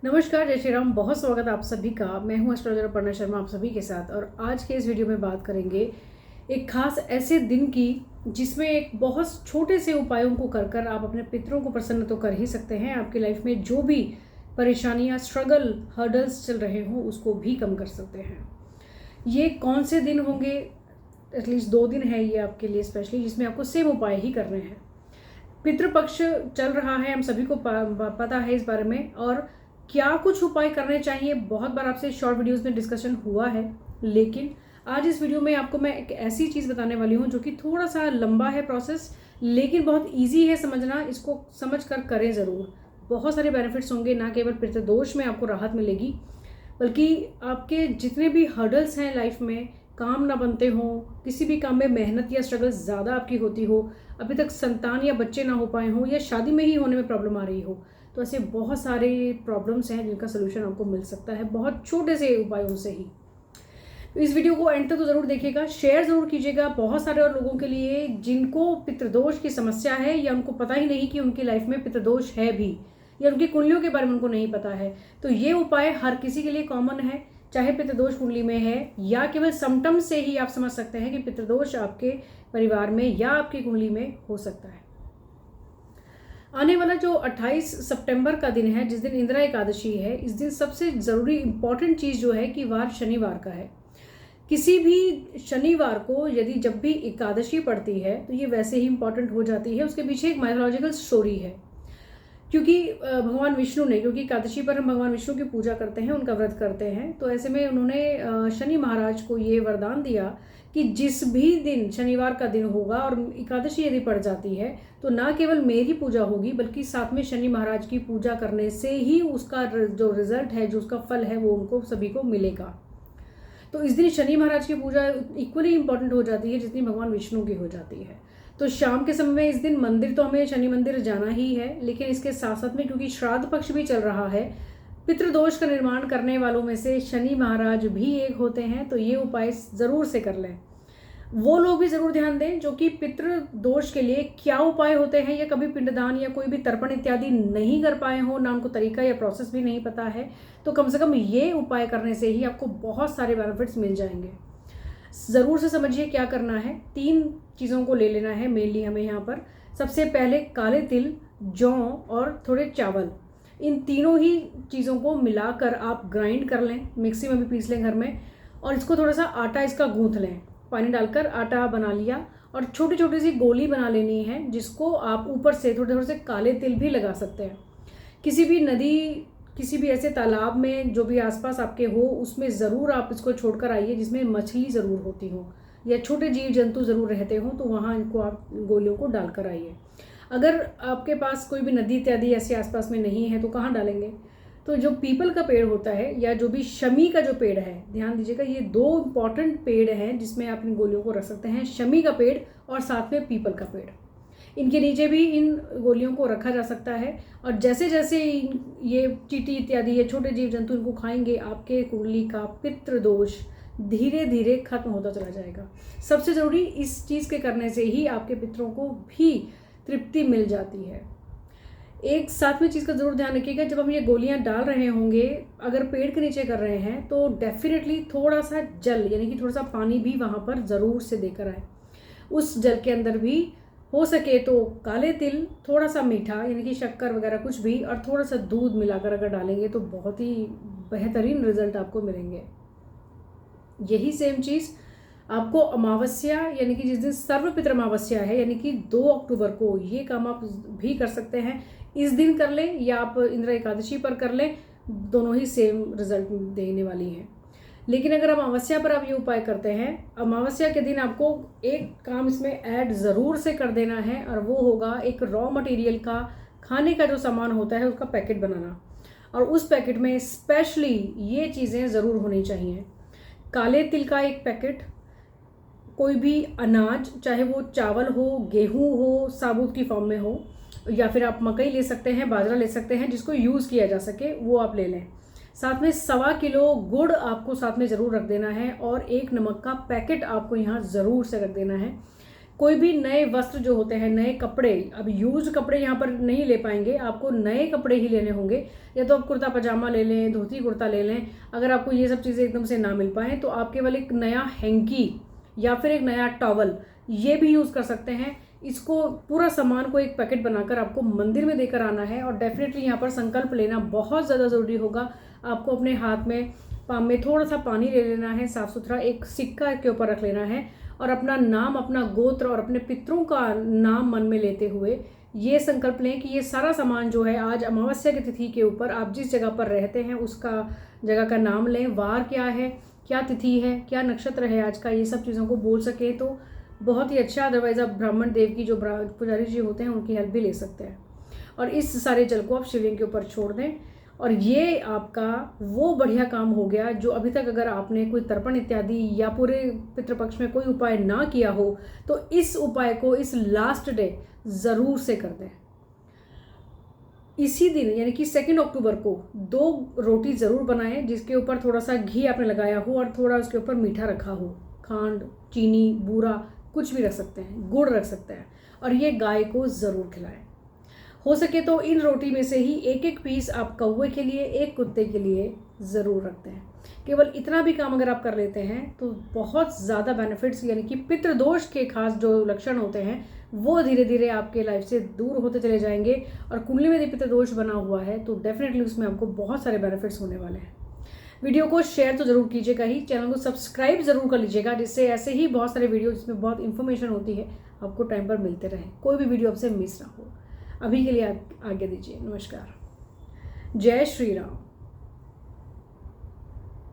नमस्कार, जय श्री राम। बहुत स्वागत है आप सभी का। मैं हूं एस्ट्रोलॉजर अपर्णा शर्मा आप सभी के साथ। और आज के इस वीडियो में बात करेंगे एक खास ऐसे दिन की जिसमें एक बहुत छोटे से उपायों को कर कर आप अपने पितरों को प्रसन्न तो कर ही सकते हैं। आपकी लाइफ में जो भी परेशानियां, स्ट्रगल, हर्डल्स चल रहे हों उसको भी कम कर सकते हैं। ये कौन से दिन होंगे? एटलीस्ट 2 दिन है ये आपके लिए स्पेशली, जिसमें आपको सेम उपाय ही करने हैं। पितृपक्ष चल रहा है, हम सभी को पता है इस बारे में। और क्या कुछ उपाय करने चाहिए, बहुत बार आपसे शॉर्ट वीडियोस में डिस्कशन हुआ है, लेकिन आज इस वीडियो में आपको मैं एक ऐसी चीज़ बताने वाली हूँ जो कि थोड़ा सा लंबा है प्रोसेस, लेकिन बहुत इजी है समझना। इसको समझ कर करें ज़रूर। बहुत सारे बेनिफिट्स होंगे, ना केवल पितृदोष में आपको राहत मिलेगी, बल्कि आपके जितने भी हर्डल्स हैं लाइफ में, काम ना बनते हों, किसी भी काम में मेहनत या स्ट्रगल ज़्यादा आपकी होती हो, अभी तक संतान या बच्चे ना हो पाए हों, या शादी में ही होने में प्रॉब्लम आ रही हो, तो ऐसे बहुत सारे प्रॉब्लम्स हैं जिनका सोल्यूशन आपको मिल सकता है बहुत छोटे से उपायों से ही। तो इस वीडियो को एंड तक तो ज़रूर देखिएगा, शेयर ज़रूर कीजिएगा बहुत सारे और लोगों के लिए जिनको पितृदोष की समस्या है, या उनको पता ही नहीं कि उनकी लाइफ में पितृदोष है भी, या उनकी कुंडलियों के बारे में उनको नहीं पता है। तो ये उपाय हर किसी के लिए कॉमन है, चाहे पितृदोष कुंडली में है या केवल सिम्टम्स से ही आप समझ सकते हैं कि पितृदोष आपके परिवार में या आपकी कुंडली में हो सकता है। आने वाला जो 28 सितंबर का दिन है, जिस दिन इंदिरा एकादशी है, इस दिन सबसे ज़रूरी इंपॉर्टेंट चीज़ जो है कि वार शनिवार का है। किसी भी शनिवार को यदि जब भी एकादशी पड़ती है तो ये वैसे ही इंपॉर्टेंट हो जाती है। उसके पीछे एक माइथोलॉजिकल स्टोरी है, क्योंकि भगवान विष्णु ने, क्योंकि एकादशी पर हम भगवान विष्णु की पूजा करते हैं, उनका व्रत करते हैं, तो ऐसे में उन्होंने शनि महाराज को ये वरदान दिया कि जिस भी दिन शनिवार का दिन होगा और एकादशी यदि पड़ जाती है तो ना केवल मेरी पूजा होगी, बल्कि साथ में शनि महाराज की पूजा करने से ही उसका जो रिजल्ट है, जो उसका फल है, वो उनको सभी को मिलेगा। तो इस दिन शनि महाराज की पूजा इक्वली इंपॉर्टेंट हो जाती है जितनी भगवान विष्णु की हो जाती है। तो शाम के समय में इस दिन मंदिर तो हमें शनि मंदिर जाना ही है, लेकिन इसके साथ साथ में क्योंकि श्राद्ध पक्ष भी चल रहा है, पितृदोष का निर्माण करने वालों में से शनि महाराज भी एक होते हैं, तो ये उपाय ज़रूर से कर लें। वो लोग भी ज़रूर ध्यान दें जो कि पितृदोष के लिए क्या उपाय होते हैं, या कभी पिंडदान या कोई भी तर्पण इत्यादि नहीं कर पाए हो, ना उनको तरीका या प्रोसेस भी नहीं पता है, तो कम से कम ये उपाय करने से ही आपको बहुत सारे बेनिफिट्स मिल जाएंगे। ज़रूर से समझिए क्या करना है। 3 चीज़ों को ले लेना है मेनली हमें यहाँ पर। सबसे पहले काले तिल, जौ और थोड़े चावल, इन तीनों ही चीज़ों को मिलाकर आप ग्राइंड कर लें, मिक्सी में भी पीस लें घर में, और इसको थोड़ा सा आटा इसका गूंथ लें। पानी डालकर आटा बना लिया और छोटी छोटी सी गोली बना लेनी है, जिसको आप ऊपर से थोड़े थोड़े से काले तिल भी लगा सकते हैं। किसी भी नदी, किसी भी ऐसे तालाब में जो भी आसपास आपके हो, उसमें ज़रूर आप इसको छोड़कर आइए जिसमें मछली ज़रूर होती हो या छोटे जीव जंतु ज़रूर रहते हो, तो वहाँ इनको आप गोलियों को डालकर आइए। अगर आपके पास कोई भी नदी इत्यादि ऐसे आसपास में नहीं है तो कहाँ डालेंगे? तो जो पीपल का पेड़ होता है, या जो भी शमी का जो पेड़ है, ध्यान दीजिएगा, ये 2 इंपॉर्टेंट पेड़ हैं जिसमें आप इन गोलियों को रख सकते हैं। शमी का पेड़ और साथ में पीपल का पेड़, इनके नीचे भी इन गोलियों को रखा जा सकता है। और जैसे जैसे ये चींटी इत्यादि ये छोटे जीव जंतु इनको खाएंगे, आपके कुंडली का पितृदोष धीरे धीरे खत्म होता चला जाएगा। सबसे ज़रूरी, इस चीज़ के करने से ही आपके पितरों को भी तृप्ति मिल जाती है। एक साथ में चीज़ का ज़रूर ध्यान रखिएगा, जब हम ये गोलियां डाल रहे होंगे, अगर पेड़ के नीचे कर रहे हैं, तो डेफिनेटली थोड़ा सा जल यानी कि थोड़ा सा पानी भी वहाँ पर ज़रूर से देकर आए। उस जल के अंदर भी हो सके तो काले तिल, थोड़ा सा मीठा यानी कि शक्कर वगैरह कुछ भी, और थोड़ा सा दूध मिलाकर अगर डालेंगे तो बहुत ही बेहतरीन रिजल्ट आपको मिलेंगे। यही सेम चीज़ आपको अमावस्या यानी कि जिस दिन सर्वपितृ अमावस्या है, यानी कि 2 अक्टूबर को, ये काम आप भी कर सकते हैं। इस दिन कर लें या आप इंदिरा एकादशी पर कर लें, दोनों ही सेम रिजल्ट देने वाली हैं। लेकिन अगर अमावस्या पर आप ये उपाय करते हैं, अमावस्या के दिन आपको एक काम इसमें ऐड ज़रूर से कर देना है, और वो होगा एक रॉ मटेरियल का, खाने का जो सामान होता है उसका पैकेट बनाना। और उस पैकेट में स्पेशली ये चीज़ें ज़रूर होनी चाहिए। काले तिल का एक पैकेट, कोई भी अनाज, चाहे वो चावल हो, गेहूं हो, साबुत की फॉर्म में हो, या फिर आप मकई ले सकते हैं, बाजरा ले सकते हैं, जिसको यूज़ किया जा सके वो आप ले लें। साथ में 1.25 किलो गुड़ आपको साथ में ज़रूर रख देना है, और 1 नमक का पैकेट आपको यहाँ ज़रूर से रख देना है। कोई भी नए वस्त्र जो होते हैं, नए कपड़े, अब यूज कपड़े यहाँ पर नहीं ले पाएंगे, आपको नए कपड़े ही लेने होंगे। या तो आप कुर्ता पजामा ले लें, धोती कुर्ता ले लें। अगर आपको ये सब चीज़ें एकदम से ना मिल पाएँ तो आप केवल एक नया हैंकी या फिर एक नया टॉवल ये भी यूज़ कर सकते हैं। इसको पूरा सामान को एक पैकेट बनाकर आपको मंदिर में देकर आना है और डेफिनेटली यहाँ पर संकल्प लेना बहुत ज़्यादा ज़रूरी होगा। आपको अपने हाथ में, पाम में थोड़ा सा पानी ले लेना है, साफ़ सुथरा एक सिक्का के ऊपर रख लेना है और अपना नाम, अपना गोत्र और अपने पितरों का नाम मन में लेते हुए ये संकल्प लें कि ये सारा सामान जो है आज अमावस्या की तिथि के ऊपर आप जिस जगह पर रहते हैं उसका जगह का नाम लें, वार क्या है, क्या तिथि है, क्या नक्षत्र है आज का, ये सब चीज़ों को बोल सके तो बहुत ही अच्छा। अदरवाइज आप ब्राह्मण देव की जो पुजारी जी होते हैं उनकी हेल्प भी ले सकते हैं। और इस सारे जल को आप शिवलिंग के ऊपर छोड़ दें और ये आपका वो बढ़िया काम हो गया जो अभी तक अगर आपने कोई तर्पण इत्यादि या पूरे पितृपक्ष में कोई उपाय ना किया हो तो इस उपाय को इस लास्ट डे ज़रूर से कर दें। इसी दिन यानी कि 2 अक्टूबर को 2 रोटी ज़रूर बनाएं जिसके ऊपर थोड़ा सा घी आपने लगाया हो और थोड़ा उसके ऊपर मीठा रखा हो, खांड, चीनी, बूरा कुछ भी रख सकते हैं, गुड़ रख सकते हैं और ये गाय को ज़रूर खिलाएं। हो सके तो इन रोटी में से ही एक एक पीस आप कौवे के लिए, एक कुत्ते के लिए ज़रूर रखते हैं। केवल इतना भी काम अगर आप कर लेते हैं तो बहुत ज़्यादा बेनिफिट्स यानी कि पितृदोष के खास जो लक्षण होते हैं वो धीरे धीरे आपके लाइफ से दूर होते चले जाएंगे। और कुंडली में यदि पितृदोष बना हुआ है तो डेफिनेटली उसमें आपको बहुत सारे बेनिफिट्स होने वाले हैं। वीडियो को शेयर तो ज़रूर कीजिएगा ही, चैनल को सब्सक्राइब ज़रूर कर लीजिएगा जिससे ऐसे ही बहुत सारे वीडियो जिसमें बहुत इन्फॉर्मेशन होती है आपको टाइम पर मिलते रहे, कोई भी वीडियो आपसे मिस ना हो। अभी के लिए आज्ञा दीजिए। नमस्कार। जय श्री राम।